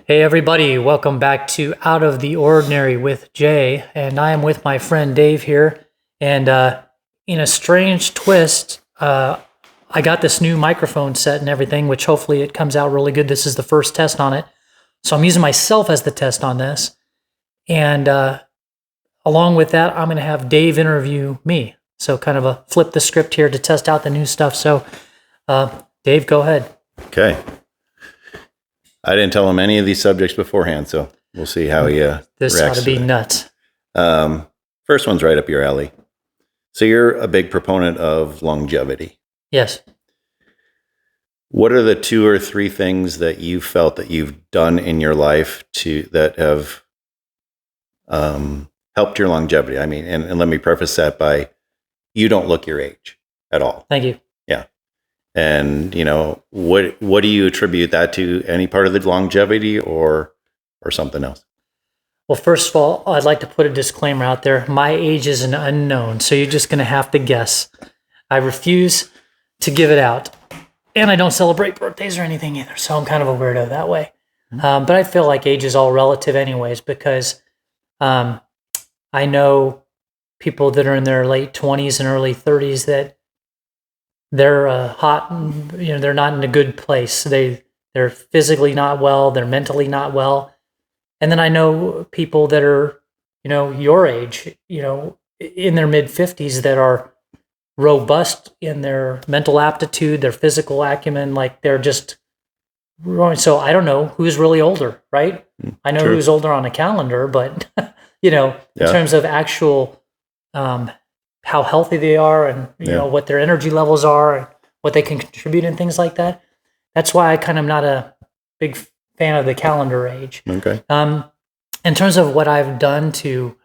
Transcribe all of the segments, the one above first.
Hey everybody, welcome back to Out of the Ordinary with Jay, and I am with my friend Dave here, and in a strange twist, I got this new microphone set and everything, which hopefully it comes out really good. This is the first test on it, so I'm using myself as the test on this, and along with that, I'm going to have Dave interview me, so kind of a flip the script here to test out the new stuff, so Dave, go ahead. Okay. I didn't tell him any of these subjects beforehand, so we'll see how he This reacts ought to be nuts. First one's right up your alley. So you're a big proponent of longevity. Yes. What are the 2 or 3 things that you felt that you've done in your life that have helped your longevity? I mean, and let me preface that by, you don't look your age at all. Thank you. Yeah. And, what do you attribute that to? Any part of the longevity or something else? Well, first of all, I'd like to put a disclaimer out there. My age is an unknown, so you're just going to have to guess. I refuse to give it out. And I don't celebrate birthdays or anything either, so I'm kind of a weirdo that way. But I feel like age is all relative anyways, because I know people that are in their late 20s and early 30s that they're hot, they're not in a good place. They're physically not well, they're mentally not well. And then I know people that are, your age, in their mid 50s that are robust in their mental aptitude, their physical acumen, like they're just growing. So I don't know who's really older, right? I know who's older on a calendar, but in terms of actual how healthy they are and what their energy levels are and what they can contribute and things like that. That's why I kind of not a big fan of the calendar age. Okay. In terms of what I've done to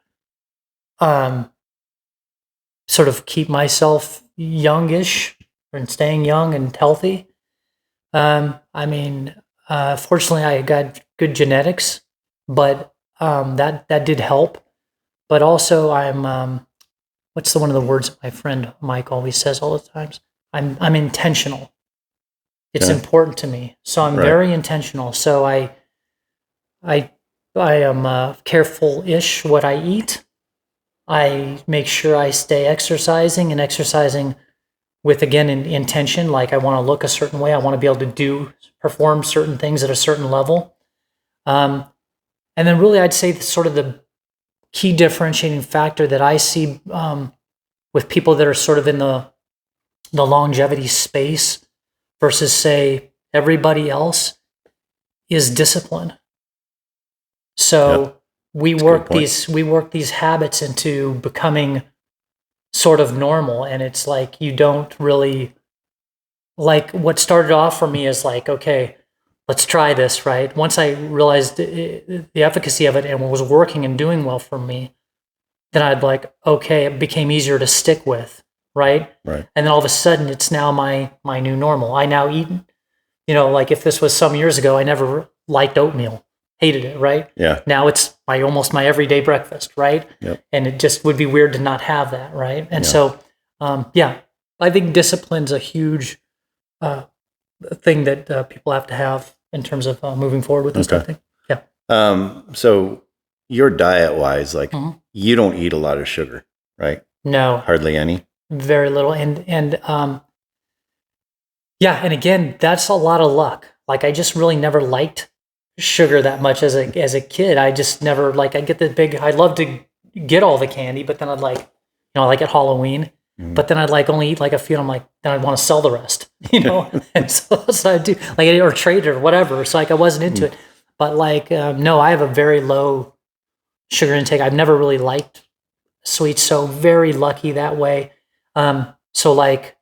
sort of keep myself youngish and staying young and healthy, fortunately I got good genetics, but that did help. But also I'm what's one of the words my friend Mike always says all the times? I'm intentional. It's important to me, so I'm very intentional. So I am careful-ish what I eat. I make sure I stay exercising with, again, intention. Like I want to look a certain way. I want to be able to perform certain things at a certain level. And then really I'd say sort of the key differentiating factor that I see with people that are sort of in the longevity space versus, say, everybody else is discipline. So we work these habits into becoming sort of normal, and it's like you don't really, like what started off for me is like, okay, let's try this, right? Once I realized the efficacy of it and what was working and doing well for me, then I'd like, okay, it became easier to stick with, right? Right. And then all of a sudden, it's now my new normal. I now eat, like if this was some years ago, I never liked oatmeal, hated it, right? Yeah. Now it's almost my everyday breakfast, right? Yep. And it just would be weird to not have that, right? And so, I think discipline's a huge thing that people have to have in terms of moving forward with this type of thing. Yeah. So your diet wise, like you don't eat a lot of sugar, right? No. Hardly any. Very little. And again, that's a lot of luck. Like I just really never liked sugar that much as a kid. I just never I get I'd love to get all the candy, but then I'd like at Halloween. But then I'd only eat a few, and I'm then I'd want to sell the rest, and so that's what I do, or trade it or whatever. So I wasn't into it. But no, I have a very low sugar intake. I've never really liked sweets, so very lucky that way. So I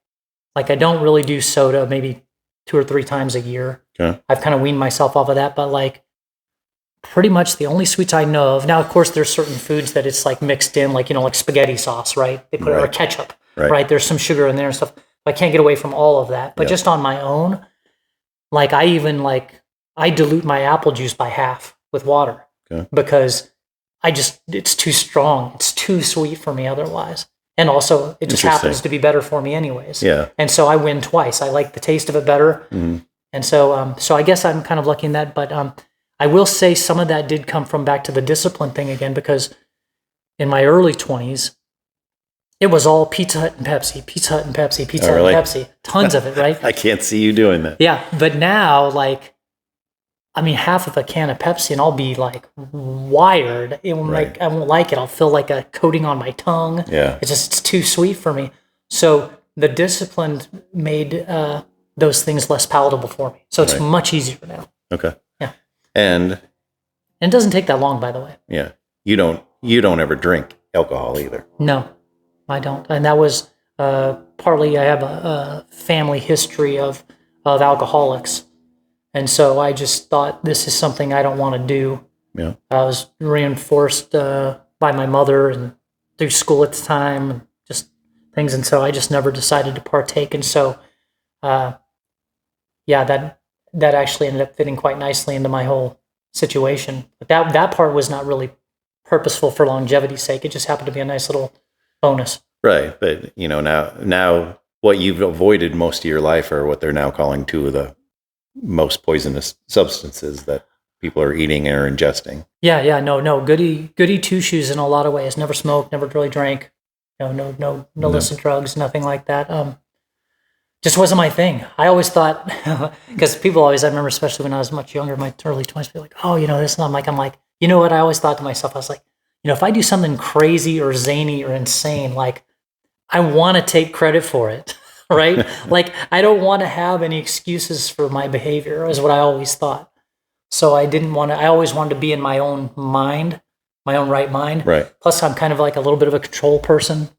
don't really do soda, maybe 2 or 3 times a year. Okay. I've kind of weaned myself off of that, but pretty much the only sweets I know of. Now, of course, there's certain foods that it's mixed in, like spaghetti sauce, right? They put it, or ketchup, right? There's some sugar in there and stuff. I can't get away from all of that. But just on my own, I even I dilute my apple juice by half with water because it's too strong. It's too sweet for me otherwise. And also, it just happens to be better for me anyways. Yeah. And so I win twice. I like the taste of it better. Mm-hmm. And so I guess I'm kind of lucky in that. But I will say some of that did come from back to the discipline thing again, because in my early 20s, it was all Pizza Hut and Pepsi, Pizza Hut and Pepsi, Pizza Hut really? and Pepsi. Tons of it, right? I can't see you doing that. Yeah, but now, like, I mean, half of a can of Pepsi and I'll be like wired. It won't Right. I won't like it. I'll feel like a coating on my tongue. Yeah. It's too sweet for me. So the discipline made those things less palatable for me. So it's Right. much easier now. Okay. Yeah. And And it doesn't take that long, by the way. yeah, you don't ever drink alcohol either. No, I don't. And that was partly I have a family history of alcoholics. And so I just thought this is something I don't want to do. Yeah. I was reinforced by my mother and through school at the time, and just things. And so I just never decided to partake. And so, yeah, that actually ended up fitting quite nicely into my whole situation. But that part was not really purposeful for longevity's sake. It just happened to be a nice little bonus. Right. But now what you've avoided most of your life are what they're now calling two of the most poisonous substances that people are eating or ingesting. Yeah, no, goody two shoes in a lot of ways. Never smoked, never really drank. No illicit drugs, nothing like that. Just wasn't my thing. I always thought, because people always, I remember, especially when I was much younger, my early 20s, people like, oh, this. And I'm like, you know what? I always thought to myself, I was like, if I do something crazy or zany or insane, like, I want to take credit for it, right? Like, I don't want to have any excuses for my behavior, is what I always thought. So I always wanted to be in my own mind, my own right mind. Right. Plus, I'm kind of like a little bit of a control person.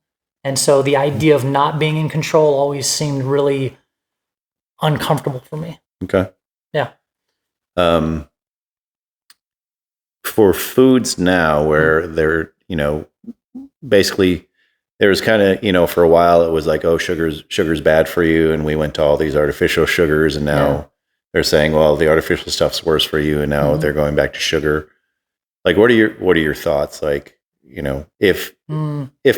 And so the idea of not being in control always seemed really uncomfortable for me. Okay. Yeah. For foods now where they're, basically there was kind of, for a while it was like, oh, sugar's bad for you. And we went to all these artificial sugars, and now they're saying, well, the artificial stuff's worse for you. And now they're going back to sugar. Like, what are your thoughts? Like, if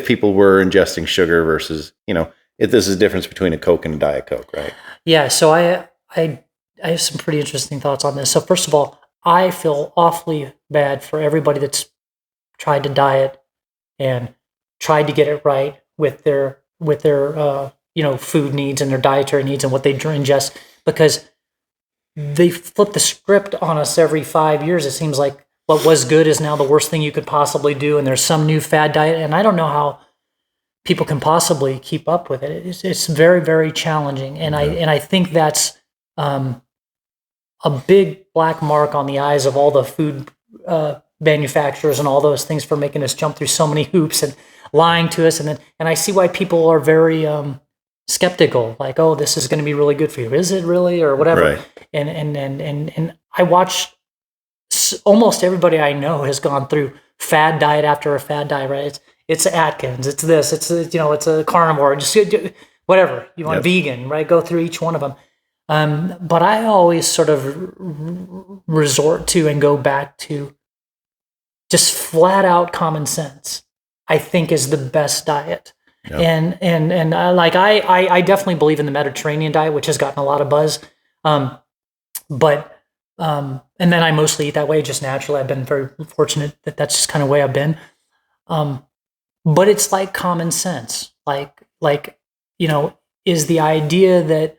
people were ingesting sugar versus, if this is a difference between a Coke and a Diet Coke, right? Yeah. So I have some pretty interesting thoughts on this. So first of all, I feel awfully bad for everybody that's tried to diet and tried to get it right with their food needs and their dietary needs and what they ingest, because they flip the script on us every 5 years. It seems like what was good is now the worst thing you could possibly do, and there's some new fad diet, and I don't know how people can possibly keep up with it. It's very, very challenging, and I think that's a big black mark on the eyes of all the food manufacturers and all those things for making us jump through so many hoops and lying to us, and I see why people are very skeptical, like, oh, this is going to be really good for you. Is it really, or whatever? Right. And I watch almost everybody I know has gone through fad diet after a fad diet, right? It's Atkins, it's this, it's a carnivore, just whatever you want, vegan, right? Go through each one of them. But I always sort of resort to and go back to just flat out common sense, I think, is the best diet. Yep. And I definitely believe in the Mediterranean diet, which has gotten a lot of buzz. And then I mostly eat that way just naturally. I've been very fortunate that that's just kind of the way I've been. But it's like common sense. Like, is the idea that,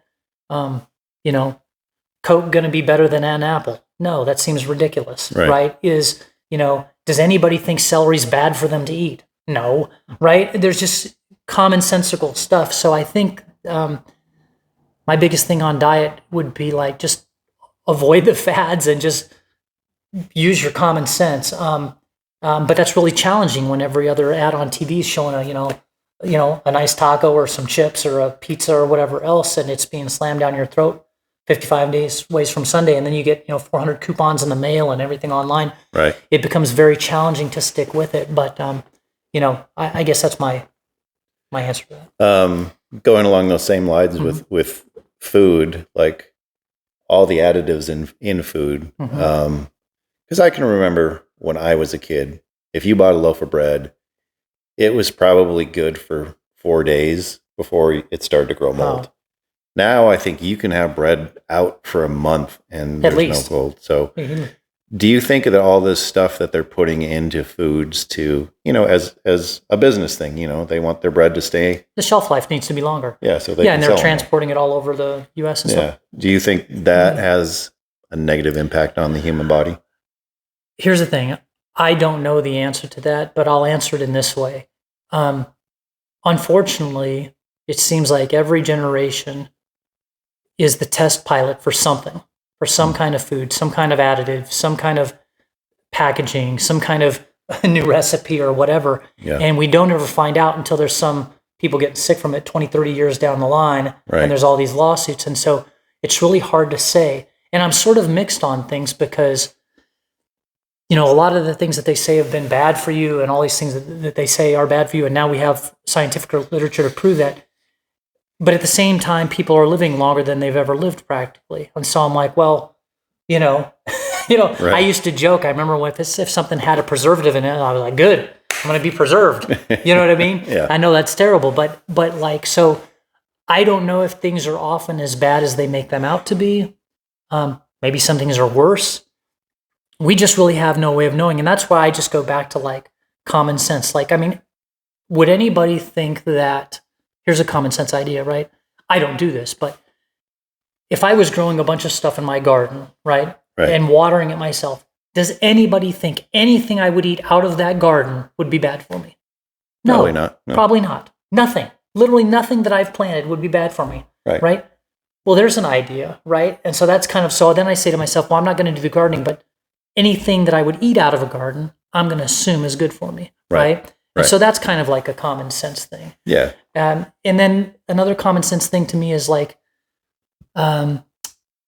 Coke going to be better than an apple? No, that seems ridiculous, right? Does anybody think celery's bad for them to eat? No, right? There's just commonsensical stuff. So I think my biggest thing on diet would be like, just avoid the fads and just use your common sense. But that's really challenging when every other ad on TV is showing a nice taco or some chips or a pizza or whatever else, and it's being slammed down your throat 55 ways from Sunday, and then you get 400 coupons in the mail and everything online. Right. It becomes very challenging to stick with it. But I guess that's my answer to that. Going along those same lines with food, like all the additives in food. Because I can remember when I was a kid, if you bought a loaf of bread, it was probably good for 4 days before it started to grow mold. Now I think you can have bread out for a month and there's no mold. So Do you think that all this stuff that they're putting into foods to, as a business thing, they want their bread to stay? The shelf life needs to be longer. Yeah, so they Yeah, can and sell they're them. transporting it all over the U.S. and stuff. Do you think that has a negative impact on the human body? Here's the thing. I don't know the answer to that, but I'll answer it in this way. Unfortunately, it seems like every generation is the test pilot for something, for some kind of food, some kind of additive, some kind of packaging, some kind of new recipe or whatever. Yeah. And we don't ever find out until there's some people getting sick from it 20, 30 years down the line. Right. And there's all these lawsuits. And so it's really hard to say. And I'm sort of mixed on things because, a lot of the things that they say have been bad for you and all these things that they say are bad for you. And now we have scientific literature to prove that. But at the same time, people are living longer than they've ever lived practically. And so I'm like, well, Right. I used to joke. I remember if something had a preservative in it, I was like, good, I'm going to be preserved. You know what I mean? Yeah. I know that's terrible, but so I don't know if things are often as bad as they make them out to be. Maybe some things are worse. We just really have no way of knowing. And that's why I just go back to common sense. Would anybody think that, here's a common sense idea, right? I don't do this, but if I was growing a bunch of stuff in my garden, right? And watering it myself, does anybody think anything I would eat out of that garden would be bad for me? No, probably not. No. Probably not. Nothing. Literally nothing that I've planted would be bad for me. Right? Well, there's an idea, right? And so that's so then I say to myself, well, I'm not going to do the gardening, but anything that I would eat out of a garden, I'm going to assume is good for me. Right? And so that's kind of like a common sense thing. Yeah. And then another common sense thing to me is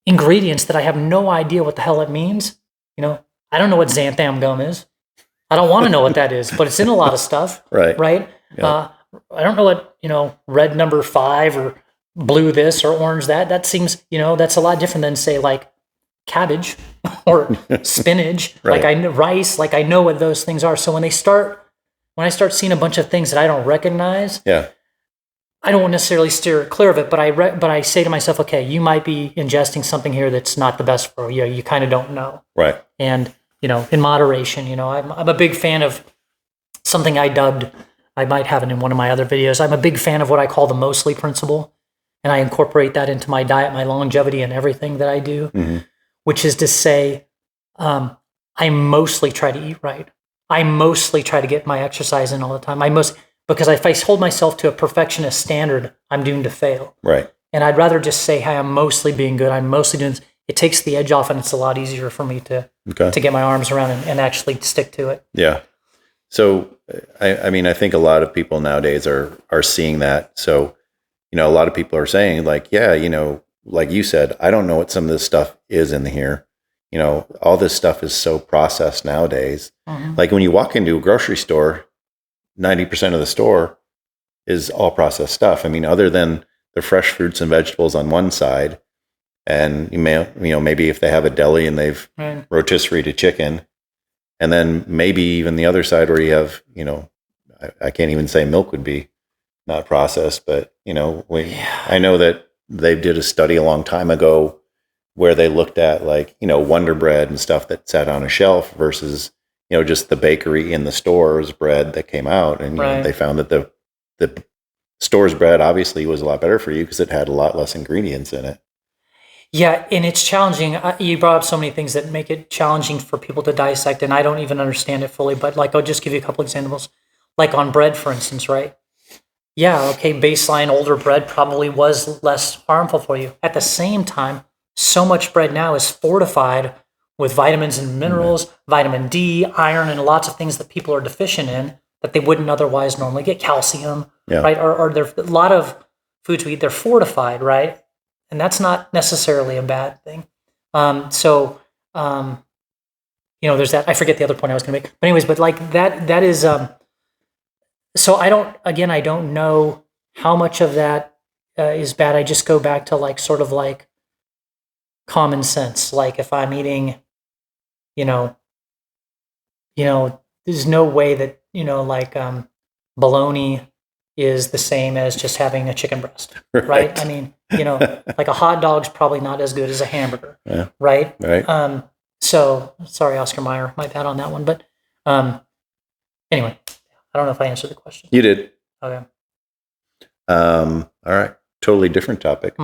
ingredients that I have no idea what the hell it means. I don't know what xanthan gum is. I don't want to know what that is, but it's in a lot of stuff. Right? Yeah. I don't know what, red number 5 or blue this or orange that. That seems, that's a lot different than say cabbage or spinach. I know rice, I know what those things are. So when I start seeing a bunch of things that I don't recognize, I don't necessarily steer clear of it, but I say to myself, okay, you might be ingesting something here that's not the best for you. You kind of don't know. Right. And, in moderation, I'm a big fan of something I dubbed, I might have it in one of my other videos. I'm a big fan of what I call the mostly principle. And I incorporate that into my diet, my longevity, and everything that I do, which is to say, I mostly try to eat right. I mostly try to get my exercise in all the time. Because if I hold myself to a perfectionist standard, I'm doomed to fail. Right. And I'd rather just say, hey, I'm mostly being good. I'm mostly doing this. It takes the edge off, and it's a lot easier for me to get my arms around and actually stick to it. Yeah. So, I think a lot of people nowadays are seeing that. So, a lot of people are saying like you said, I don't know what some of this stuff is in here. All this stuff is so processed nowadays. Mm-hmm. Like when you walk into a grocery store, 90% of the store is all processed stuff. Other than the fresh fruits and vegetables on one side, and maybe if they have a deli and they've rotisserie to chicken, and then maybe even the other side where you have, I can't even say milk would be not processed, but I know that they did a study a long time ago where they looked at Wonder Bread and stuff that sat on a shelf versus just the bakery in the stores bread that came out. And they found that the store's bread obviously was a lot better for you because it had a lot less ingredients in it. Yeah, and it's challenging. You brought up so many things that make it challenging for people to dissect, and I don't even understand it fully, but I'll just give you a couple examples. On bread, for instance, right? Yeah, okay, baseline older bread probably was less harmful for you. At the same time, so much bread now is fortified with vitamins and minerals, vitamin D, iron, and lots of things that people are deficient in that they wouldn't otherwise normally get. Calcium, right? Or there a lot of foods we eat, they're fortified, right? And that's not necessarily a bad thing. There's that. I forget the other point I was going to make. But anyways, that is. So I don't know how much of that is bad. I just go back to common sense. If I'm eating, there's no way that bologna is the same as just having a chicken breast, right? A hot dog's probably not as good as a hamburger, right? Right. So sorry, Oscar Mayer, my bad on that one. But anyway, I don't know if I answered the question. You did. Okay. All right. Totally different topic.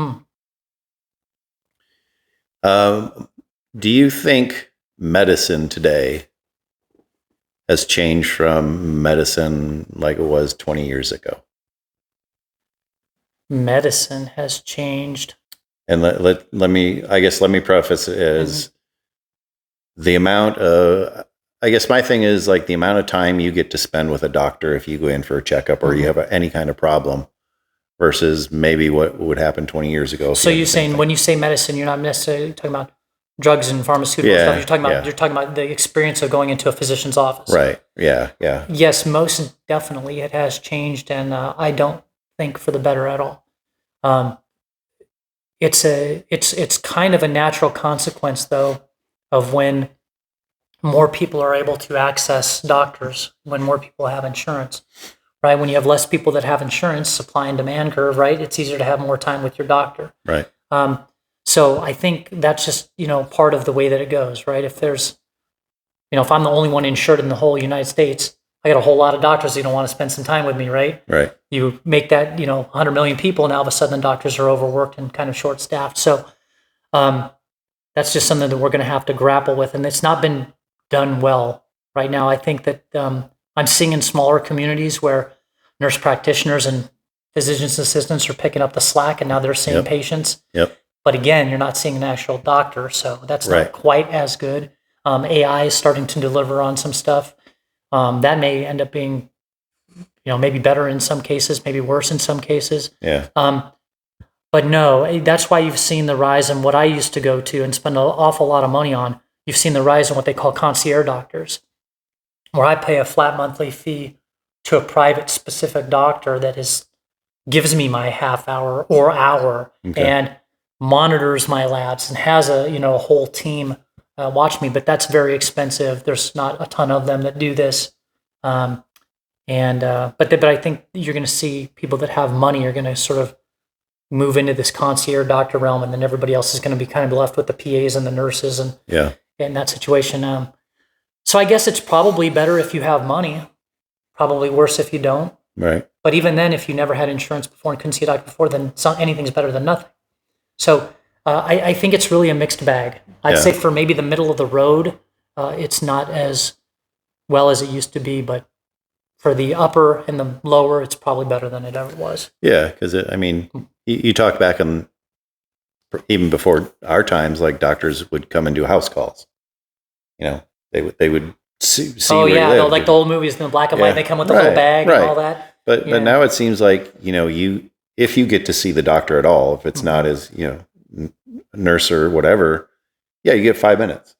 Do you think medicine today has changed from medicine like it was 20 years ago? Medicine has changed. And let me preface it as the amount of, I guess my thing is like the amount of time you get to spend with a doctor if you go in for a checkup or you have any kind of problem versus maybe what would happen 20 years ago. So you're saying when you say medicine, you're not necessarily talking about drugs and pharmaceutical stuff. You're talking about the experience of going into a physician's office. Right. Yeah. Yeah. Yes, most definitely it has changed, and I don't think for the better at all. It's kind of a natural consequence though of when more people are able to access doctors, when more people have insurance, right? When you have less people that have insurance, supply and demand curve, right? It's easier to have more time with your doctor. Right. So I think that's just, part of the way that it goes, right? If there's, if I'm the only one insured in the whole United States, I got a whole lot of doctors who don't want to spend some time with me, right? Right. You make that, 100 million people, and all of a sudden the doctors are overworked and kind of short-staffed. So that's just something that we're going to have to grapple with, and it's not been done well right now. I think that I'm seeing in smaller communities where nurse practitioners and physician's assistants are picking up the slack, and now they're seeing patients. Yep. But again, you're not seeing an actual doctor, so that's not quite as good. AI is starting to deliver on some stuff. That may end up being, maybe better in some cases, maybe worse in some cases. Yeah. But no, that's why you've seen the rise in what I used to go to and spend an awful lot of money on. You've seen the rise in what they call concierge doctors, where I pay a flat monthly fee to a private specific doctor that gives me my half hour or hour and monitors my labs and has a whole team watch me. But that's very expensive. There's not a ton of them that do this. But I think you're going to see people that have money are going to sort of move into this concierge doctor realm, and then everybody else is going to be kind of left with the PAs and the nurses and in that situation. So I guess it's probably better if you have money, probably worse if you don't. Right. But even then, if you never had insurance before and couldn't see a doctor before, then anything's better than nothing. So I think it's really a mixed bag. I'd say for maybe the middle of the road, it's not as well as it used to be, but for the upper and the lower, it's probably better than it ever was. Yeah, because you talk back on even before our times, like doctors would come and do house calls. They would see. Oh yeah, like the old movies in the black and white. They come with the little bag and all that. But now it seems like if you get to see the doctor at all, if it's not as nurse or whatever, you get 5 minutes.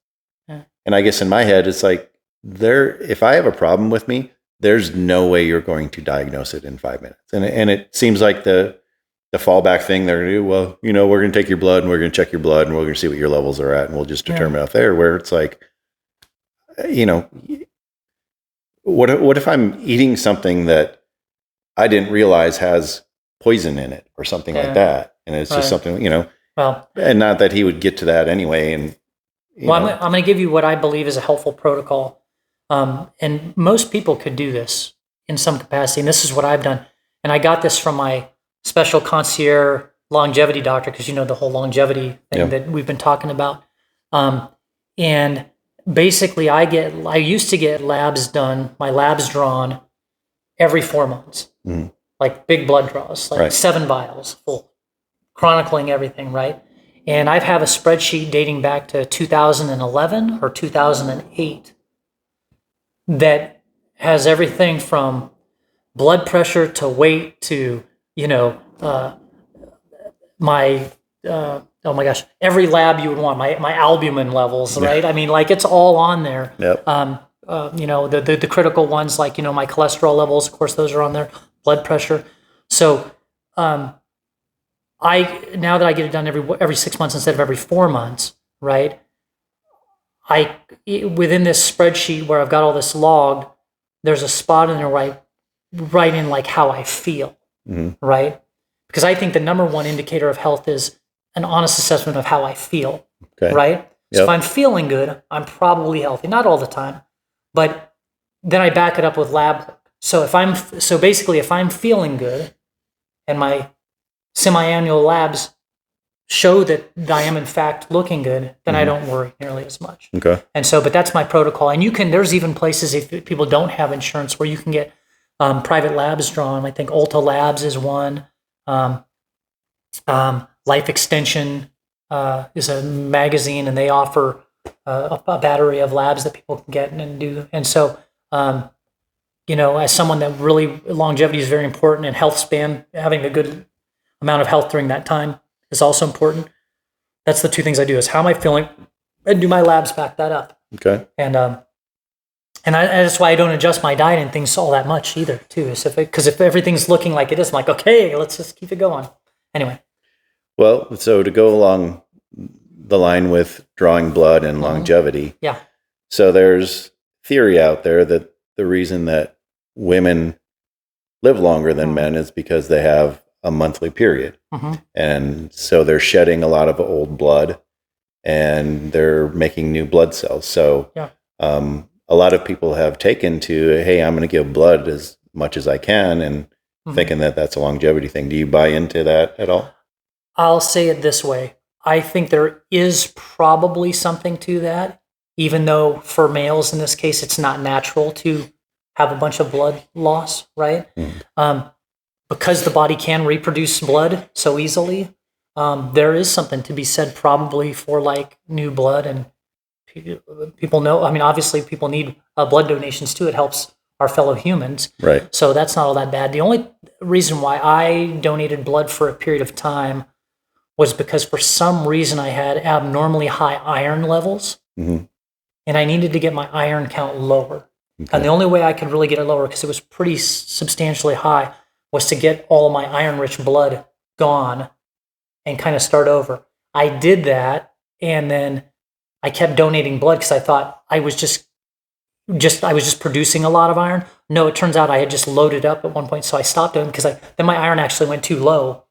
Yeah. And I guess in my head, it's like if I have a problem with me, there's no way you're going to diagnose it in 5 minutes. And it seems like the fallback thing they're going to do, well, we're going to take your blood and we're going to check your blood and we're going to see what your levels are at and we'll just determine out there, where it's like, what if I'm eating something that I didn't realize has poison in it or something like that. And it's just something, well, and not that he would get to that anyway. And I'm going to give you what I believe is a helpful protocol. And most people could do this in some capacity. And this is what I've done. And I got this from my special concierge longevity doctor, because the whole longevity thing that we've been talking about. And basically I used to get labs done, my labs drawn every 4 months, like big blood draws, like 7 vials full, chronicling everything, right? And I have a spreadsheet dating back to 2011 or 2008 that has everything from blood pressure to weight to, oh my gosh, every lab you would want, my albumin levels, right? I mean, like it's all on there. Yep. The critical ones, like, my cholesterol levels, of course, those are on there, blood pressure. So, now that I get it done every 6 months instead of every 4 months, right? Within this spreadsheet where I've got all this logged, there's a spot in there where I write in like how I feel, right? Because I think the number one indicator of health is an honest assessment of how I feel, right? So if I'm feeling good, I'm probably healthy. Not all the time, but then I back it up with lab work. So basically if I'm feeling good and my semi-annual labs show that I am in fact looking good, then I don't worry nearly as much. Okay. And so, but that's my protocol. And there's even places if people don't have insurance where you can get private labs drawn. I think Ulta Labs is one. Life Extension is a magazine, and they offer a battery of labs that people can get and do. And so, as someone that really longevity is very important, and health span, having a good amount of health during that time is also important. That's the two things I do: is how am I feeling, and do my labs back that up. Okay. And that's why I don't adjust my diet and things all that much either, too. Is because if everything's looking like it is, I'm like, okay, let's just keep it going. Anyway. Well, so to go along the line with drawing blood and longevity. Yeah. So there's theory out there that the reason that women live longer than men is because they have a monthly period. And so they're shedding a lot of old blood and they're making new blood cells. So a lot of people have taken to, hey, I'm going to give blood as much as I can, and thinking that that's a longevity thing. Do you buy into that at all? I'll say it this way. I think there is probably something to that, even though for males in this case, it's not natural to have a bunch of blood loss, right? Because the body can reproduce blood so easily, there is something to be said probably for like new blood. And people know, I mean, obviously people need blood donations too. It helps our fellow humans. Right. So that's not all that bad. The only reason why I donated blood for a period of time was because for some reason I had abnormally high iron levels, and I needed to get my iron count lower. And the only way I could really get it lower, because it was pretty substantially high, was to get all of my iron-rich blood gone and kind of start over. I did that, and then I kept donating blood because I thought I was just producing a lot of iron. No, it turns out I had just loaded up at one point, so I stopped doing it because then my iron actually went too low.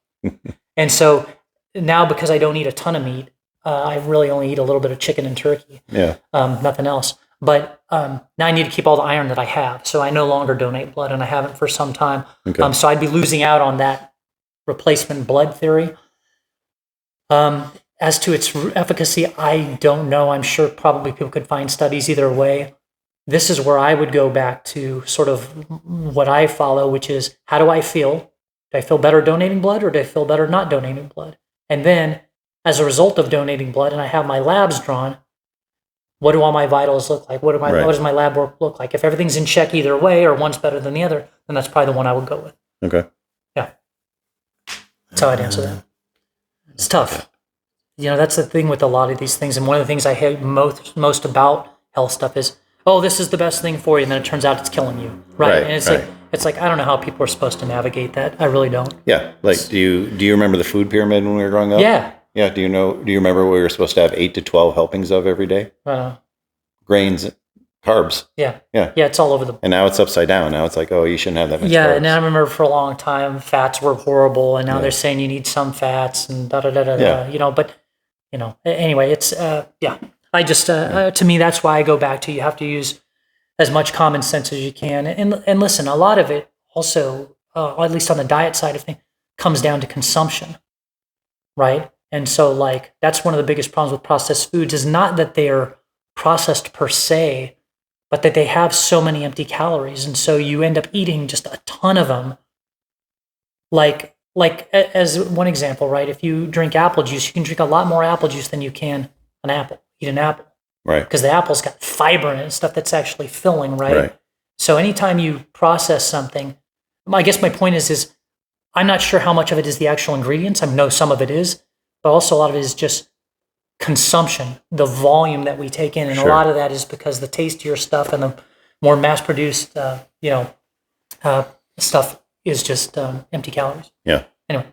And so now, because I don't eat a ton of meat, I really only eat a little bit of chicken and turkey. Yeah. Nothing else. But now I need to keep all the iron that I have. So I no longer donate blood, and I haven't for some time. Okay. So I'd be losing out on that replacement blood theory. As to its efficacy, I don't know. I'm sure probably people could find studies either way. This is where I would go back to sort of what I follow, which is, how do I feel? Do I feel better donating blood, or do I feel better not donating blood? And then, as a result of donating blood, and I have my labs drawn, what do all my vitals look like? What does my lab work look like? If everything's in check either way, or one's better than the other, then that's probably the one I would go with. Okay. Yeah. That's how I'd answer that. It's tough. That's the thing with a lot of these things. And one of the things I hate most about health stuff is, oh, this is the best thing for you, and then it turns out it's killing you. Right. And it's like I don't know how people are supposed to navigate that. I really don't. Yeah. Like, do you remember the food pyramid when we were growing up? Yeah. Yeah. Do you remember we were supposed to have 8 to 12 helpings of every day? Grains, carbs. Yeah. Yeah. Yeah. It's all over the. And now it's upside down. Now it's like, oh, you shouldn't have that much. Yeah. carbs. And I remember for a long time, fats were horrible, and now they're saying you need some fats and da da da da. Yeah. But anyway, it's yeah. I just to me, that's why I go back to, you have to use as much common sense as you can, and listen. A lot of it also, at least on the diet side of things, comes down to consumption, right? And so, like, that's one of the biggest problems with processed foods, is not that they are processed per se, but that they have so many empty calories, and so you end up eating just a ton of them. Like as one example, right? If you drink apple juice, you can drink a lot more apple juice than you can an apple. Eat an apple. Right. Because the apple's got fiber in it, stuff that's actually filling, right? So anytime you process something, I guess my point is I'm not sure how much of it is the actual ingredients. I know some of it is, but also a lot of it is just consumption, the volume that we take in. And a lot of that is because the tastier stuff and the more mass-produced, stuff is just empty calories. Yeah. Anyway.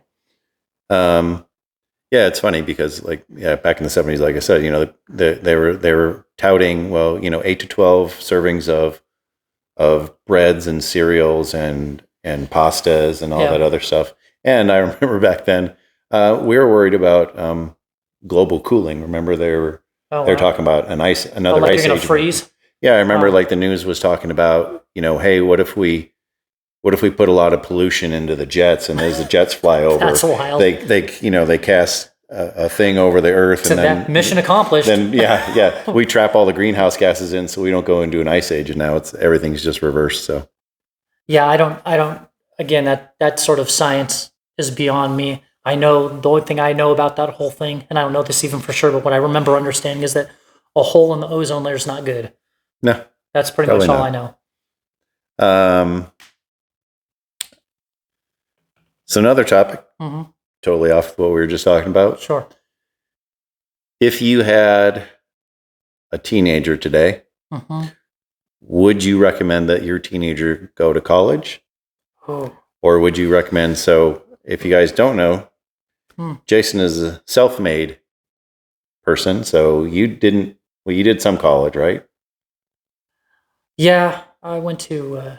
Yeah, it's funny because back in the 70s, like I said, they were touting, 8 to 12 servings of breads and cereals and pastas and all that other stuff. And I remember back then, we were worried about global cooling. Remember, Oh, They're wow. talking about another Like ice you're going age. to freeze? Yeah, I remember Wow. like the news was talking about, hey, what if we put a lot of pollution into the jets, and as the jets fly That's over, wild. they cast a thing over the earth, So and that mission accomplished. then yeah, we trap all the greenhouse gases in, so we don't go into an ice age, and now everything's just reversed. So Yeah, I don't, again, that sort of science is beyond me. I know the only thing I know about that whole thing, and I don't know this even for sure, but what I remember understanding is that a hole in the ozone layer is not good. no, That's pretty probably much all not. I know. So another topic, Mm-hmm. totally off what we were just talking about. Sure. If you had a teenager today, Mm-hmm. would you recommend that your teenager go to college? Oh. Or would you recommend, so if you guys don't know, Jason is a self-made person, so you did some college, right? Yeah, I went to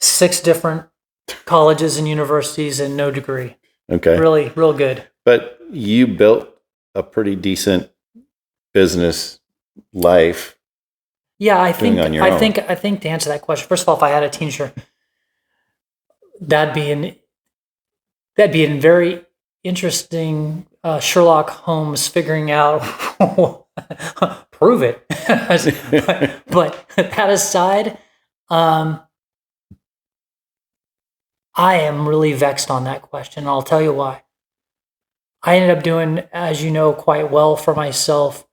6 different colleges and universities and no degree. Okay. Really, real good. But you built a pretty decent business life. Yeah, I think on your own. I think to answer that question, first of all, if I had a teenager, that'd be an very interesting Sherlock Holmes figuring out prove it. but that aside, I am really vexed on that question, and I'll tell you why. I ended up doing, as you know, quite well for myself,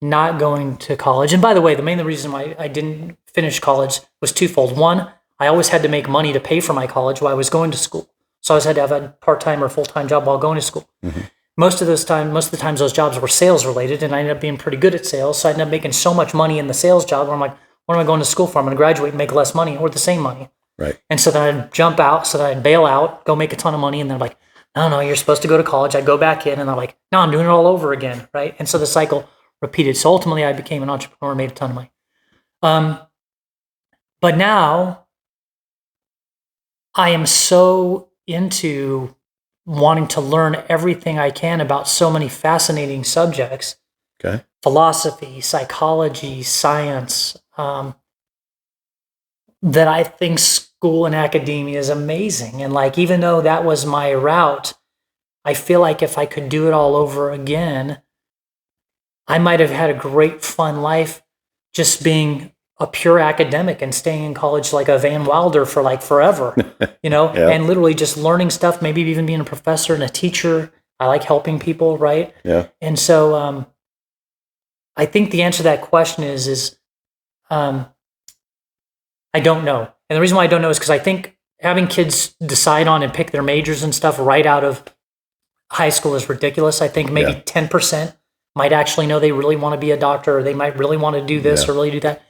not going to college. And by the way, the main reason why I didn't finish college was twofold. One, I always had to make money to pay for my college while I was going to school. So I always had to have a part-time or full-time job while going to school. Mm-hmm. Most of the times those jobs were sales related, and I ended up being pretty good at sales. So I ended up making so much money in the sales job where I'm like, what am I going to school for? I'm going to graduate and make less money or the same money. Right. And so then I'd jump out, so that I'd bail out, go make a ton of money, and they're like, no, you're supposed to go to college. I'd go back in, and I'm like, no, I'm doing it all over again, right? And so the cycle repeated. So ultimately, I became an entrepreneur, made a ton of money. But now I am so into wanting to learn everything I can about so many fascinating subjects. Okay. Philosophy, psychology, science, that I think school and academia is amazing. And like, even though that was my route, I feel like if I could do it all over again, I might have had a great fun life just being a pure academic and staying in college like a Van Wilder for like forever, Yeah. and literally just learning stuff, maybe even being a professor and a teacher. I like helping people, right? Yeah. And so I think the answer to that question is I don't know. And the reason why I don't know is because I think having kids decide on and pick their majors and stuff right out of high school is ridiculous. I think maybe 10% might actually know they really want to be a doctor, or they might really want to do this or really do that.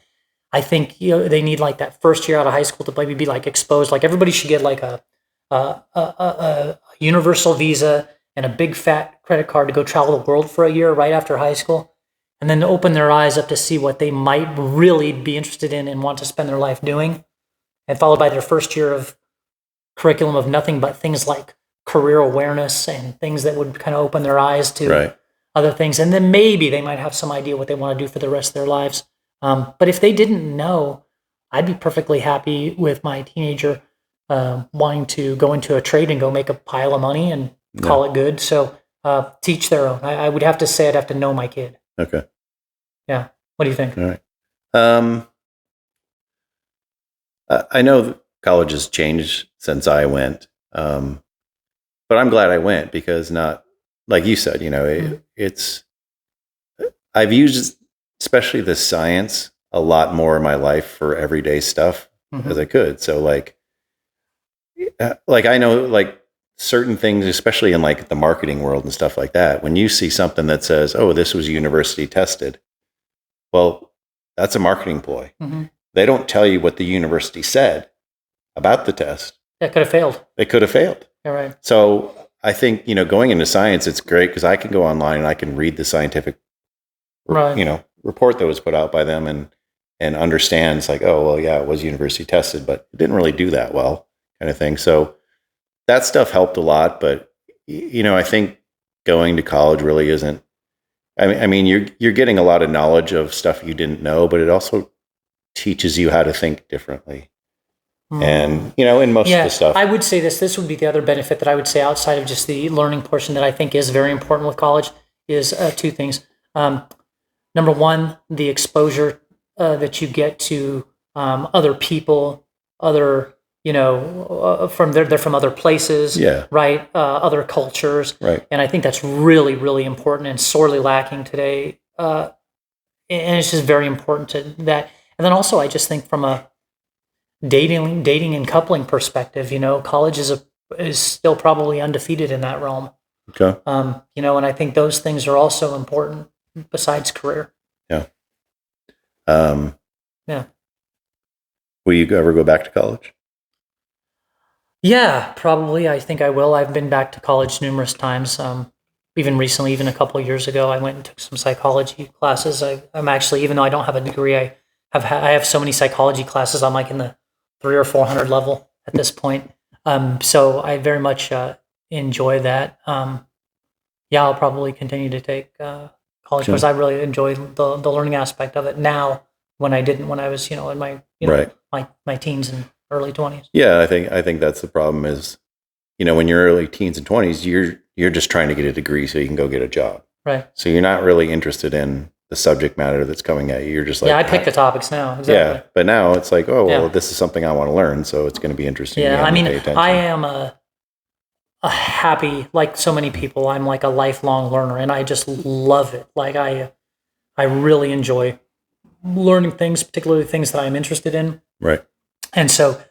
I think they need like that first year out of high school to maybe be like exposed. Like everybody should get like a universal visa and a big fat credit card to go travel the world for a year right after high school, and then open their eyes up to see what they might really be interested in and want to spend their life doing, and followed by their first year of curriculum of nothing but things like career awareness and things that would kind of open their eyes to other things. And then maybe they might have some idea what they want to do for the rest of their lives. But if they didn't know, I'd be perfectly happy with my teenager wanting to go into a trade and go make a pile of money and call it good. So teach their own. I would have to say I'd have to know my kid. Okay. Yeah. What do you think? All right. I know college has changed since I went, but I'm glad I went because not like you said, it's I've used especially the science a lot more in my life for everyday stuff as I could. So like I know like certain things, especially in like the marketing world and stuff like that, when you see something that says, oh, this was university tested, well, that's a marketing ploy. They don't tell you what the university said about the test. That could have failed. It could have failed. All right. So I think, going into science, it's great because I can go online and I can read the scientific, report that was put out by them and understand. It's like, oh, well, yeah, it was university tested, but it didn't really do that well, kind of thing. So that stuff helped a lot. But, I think going to college really isn't I mean, you're getting a lot of knowledge of stuff you didn't know, but it also teaches you how to think differently. And in most of the stuff, I would say this would be the other benefit that I would say outside of just the learning portion that I think is very important with college is two things. Number one, the exposure that you get to other people, other they're from other places, Yeah. right? Other cultures, right? and I think that's really, really important and sorely lacking today. And it's just very important to that. And then also, I just think from a dating and coupling perspective, college is still probably undefeated in that realm. Okay. And I think those things are also important besides career. Yeah. Yeah. Will you ever go back to college? Yeah, probably. I think I will. I've been back to college numerous times. Even recently, even a couple of years ago, I went and took some psychology classes. I'm actually, even though I don't have a degree, I have so many psychology classes. I'm like in the 300 or 400 level at this point. So I very much enjoy that. Yeah, I'll probably continue to take college courses. I really enjoy the learning aspect of it now when I didn't when I was in my Right. my teens and early 20s. Yeah, I think that's the problem is, when you're early teens and 20s, you're just trying to get a degree so you can go get a job. Right. So you're not really interested in the subject matter that's coming at you. You're just like, yeah, I pick the topics now. Exactly. Yeah, but now it's like, oh, well, this is something I want to learn, so it's going to be interesting. Yeah, I mean, pay attention. I am a happy, like so many people, I'm like a lifelong learner, and I just love it. Like I really enjoy learning things, particularly things that I'm interested in. Right. And so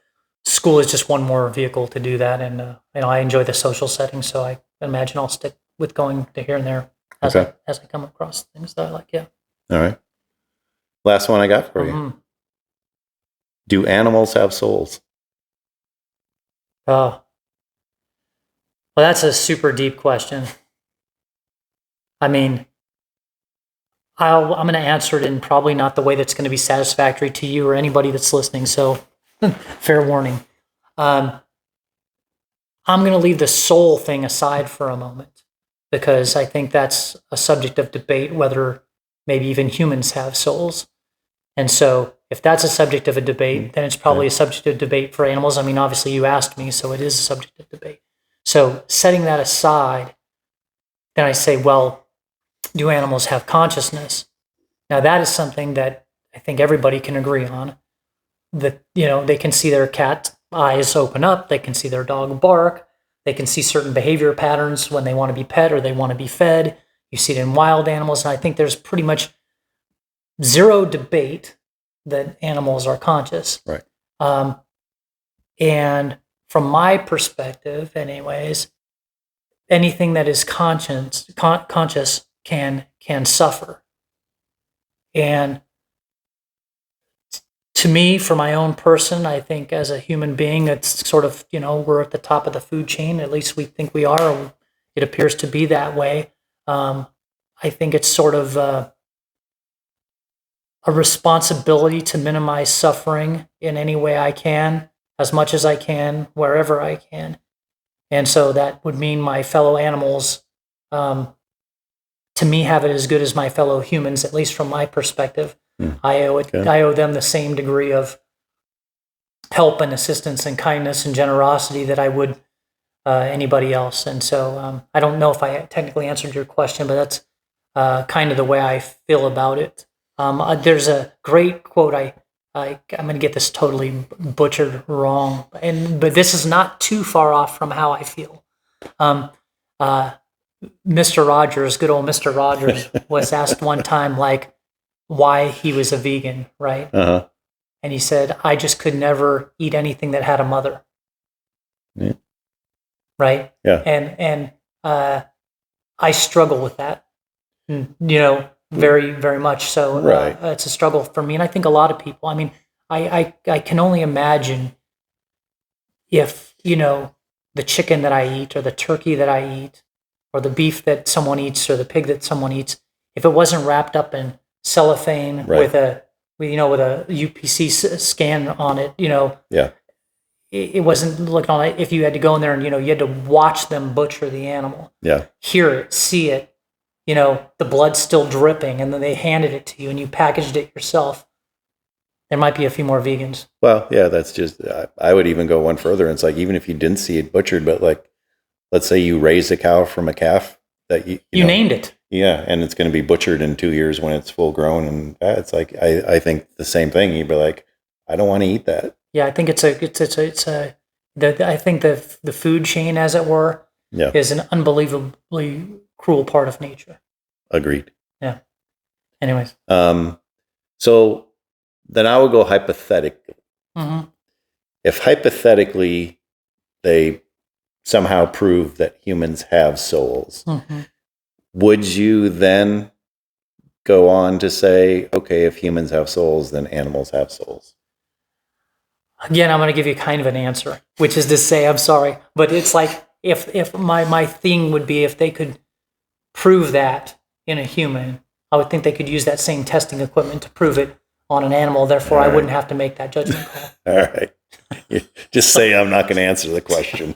school is just one more vehicle to do that. And, I enjoy the social setting, so I imagine I'll stick with going to here and there as I come across things that I like. Yeah. All right. Last one I got for you. Do animals have souls? Oh, well, that's a super deep question. I mean, I'm going to answer it in probably not the way that's going to be satisfactory to you or anybody that's listening. So, fair warning. I'm going to leave the soul thing aside for a moment because I think that's a subject of debate whether maybe even humans have souls. And so, if that's a subject of a debate, then it's probably a subject of debate for animals. I mean, obviously, you asked me, so it is a subject of debate. So, setting that aside, then I say, well, do animals have consciousness? Now, that is something that I think everybody can agree on. That, they can see their cat eyes open up, they can see their dog bark, they can see certain behavior patterns when they want to be pet or they want to be fed. You see it in wild animals, and I think there's pretty much zero debate that animals are conscious. Right. And from my perspective, anyways, anything that is conscious can suffer. And to me, for my own person, I think as a human being, it's sort of, we're at the top of the food chain. At least we think we are. Or it appears to be that way. I think it's sort of a responsibility to minimize suffering in any way I can, as much as I can, wherever I can. And so that would mean my fellow animals, to me, have it as good as my fellow humans, at least from my perspective. I owe them the same degree of help and assistance and kindness and generosity that I would anybody else. And so I don't know if I technically answered your question, but that's kind of the way I feel about it. There's a great quote. I'm going to get this totally butchered wrong, but this is not too far off from how I feel. Mr. Rogers, good old Mr. Rogers, was asked one time, like, why he was a vegan, right? Uh-huh. And he said, I just could never eat anything that had a mother. Yeah. Right? Yeah. And I struggle with that, very, very much so. Right. It's a struggle for me. And I think a lot of people, I mean, I can only imagine if, the chicken that I eat or the turkey that I eat or the beef that someone eats or the pig that someone eats, if it wasn't wrapped up in cellophane with a UPC scan on it, Yeah. It wasn't looking on it. If you had to go in there and, you had to watch them butcher the animal, Yeah. hear it, see it, the blood's still dripping and then they handed it to you and you packaged it yourself, there might be a few more vegans. Well, yeah, that's just, I would even go one further. It's like, even if you didn't see it butchered, but like, let's say you raised a cow from a calf that you named it. Yeah. And it's going to be butchered in 2 years when it's full grown. And it's like, I think the same thing. You'd be like, I don't want to eat that. Yeah. I think I think the food chain, as it were, is an unbelievably cruel part of nature. Agreed. Yeah. Anyways. So then I would go hypothetically. Mm-hmm. If hypothetically they somehow prove that humans have souls, mm-hmm. would you then go on to say, okay, if humans have souls, then animals have souls? Again, I'm going to give you kind of an answer, which is to say, I'm sorry, but it's like if my thing would be if they could prove that in a human, I would think they could use that same testing equipment to prove it on an animal. Therefore, I wouldn't have to make that judgment call. All right. Just say I'm not going to answer the question.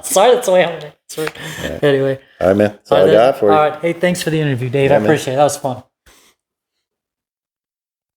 Sorry, that's the way I would answer it. Yeah. Anyway. All right, man. That's all I got for you. All right. Hey, thanks for the interview, Dave. Yeah, I appreciate it. That was fun.